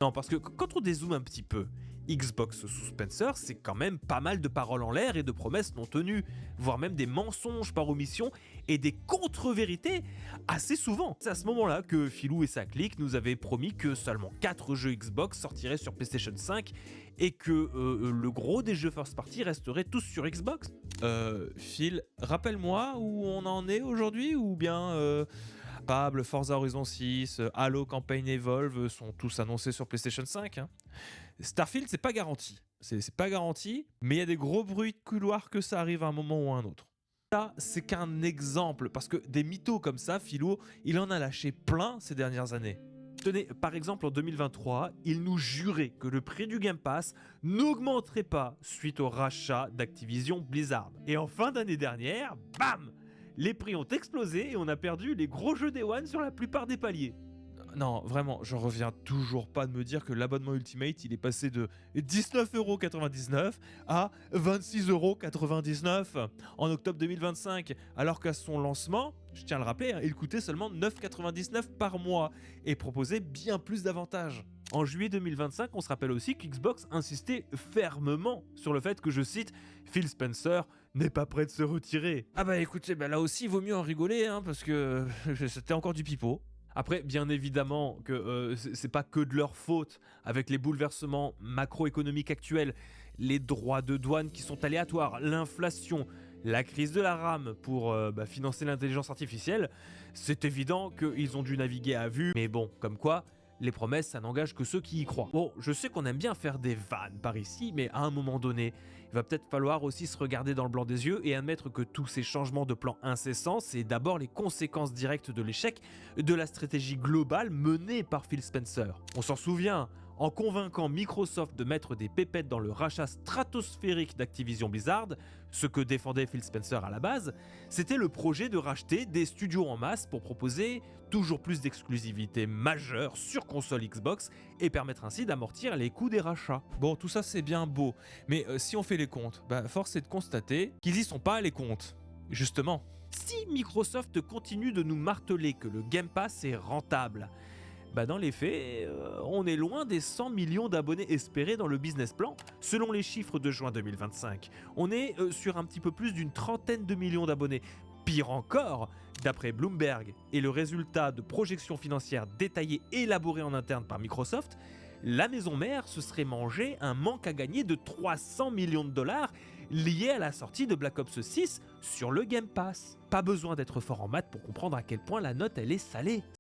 Non, parce que quand on dézoome un petit peu, Xbox sous Spencer, c'est quand même pas mal de paroles en l'air et de promesses non tenues, voire même des mensonges par omission et des contre-vérités assez souvent. C'est à ce moment-là que Philou et sa clique nous avaient promis que seulement 4 jeux Xbox sortiraient sur PlayStation 5 et que le gros des jeux first party resteraient tous sur Xbox. Phil, rappelle-moi où on en est aujourd'hui, ou bien Fable, Forza Horizon 6, Halo Campaign Evolve sont tous annoncés sur PlayStation 5. Hein. Starfield, c'est pas garanti. C'est pas garanti, mais il y a des gros bruits de couloir que ça arrive à un moment ou à un autre. Ça, c'est qu'un exemple, parce que des mythos comme ça, Philo, il en a lâché plein ces dernières années. Tenez, par exemple, en 2023, il nous jurait que le prix du Game Pass n'augmenterait pas suite au rachat d'Activision Blizzard. Et en fin d'année dernière, bam, les prix ont explosé et on a perdu les gros jeux Day One sur la plupart des paliers. Non, vraiment, je reviens toujours pas de me dire que l'abonnement Ultimate, il est passé de 19,99€ à 26,99€ en octobre 2025, alors qu'à son lancement, je tiens à le rappeler, hein, il coûtait seulement 9,99€ par mois et proposait bien plus d'avantages. En juillet 2025, on se rappelle aussi qu'Xbox insistait fermement sur le fait que, je cite, Phil Spencer n'est pas prêt de se retirer. Ah bah écoutez, bah là aussi, il vaut mieux en rigoler, hein, parce que c'était encore du pipeau. Après, bien évidemment que c'est pas que de leur faute, avec les bouleversements macroéconomiques actuels, les droits de douane qui sont aléatoires, l'inflation, la crise de la RAM pour financer l'intelligence artificielle, c'est évident qu'ils ont dû naviguer à vue, mais bon, comme quoi, les promesses, ça n'engage que ceux qui y croient. Bon, je sais qu'on aime bien faire des vannes par ici, mais à un moment donné, il va peut-être falloir aussi se regarder dans le blanc des yeux et admettre que tous ces changements de plan incessants, c'est d'abord les conséquences directes de l'échec de la stratégie globale menée par Phil Spencer. On s'en souvient, en convainquant Microsoft de mettre des pépettes dans le rachat stratosphérique d'Activision Blizzard, ce que défendait Phil Spencer à la base, c'était le projet de racheter des studios en masse pour proposer toujours plus d'exclusivités majeures sur console Xbox et permettre ainsi d'amortir les coûts des rachats. Bon, tout ça c'est bien beau, mais si on fait les comptes, force est de constater qu'ils y sont pas les comptes. Justement, si Microsoft continue de nous marteler que le Game Pass est rentable, dans les faits, on est loin des 100 millions d'abonnés espérés dans le business plan, selon les chiffres de juin 2025. On est sur un petit peu plus d'une trentaine de millions d'abonnés. Pire encore, d'après Bloomberg et le résultat de projections financières détaillées élaborées en interne par Microsoft, la maison mère se serait mangé un manque à gagner de 300 millions de dollars lié à la sortie de Black Ops 6 sur le Game Pass. Pas besoin d'être fort en maths pour comprendre à quel point la note elle est salée.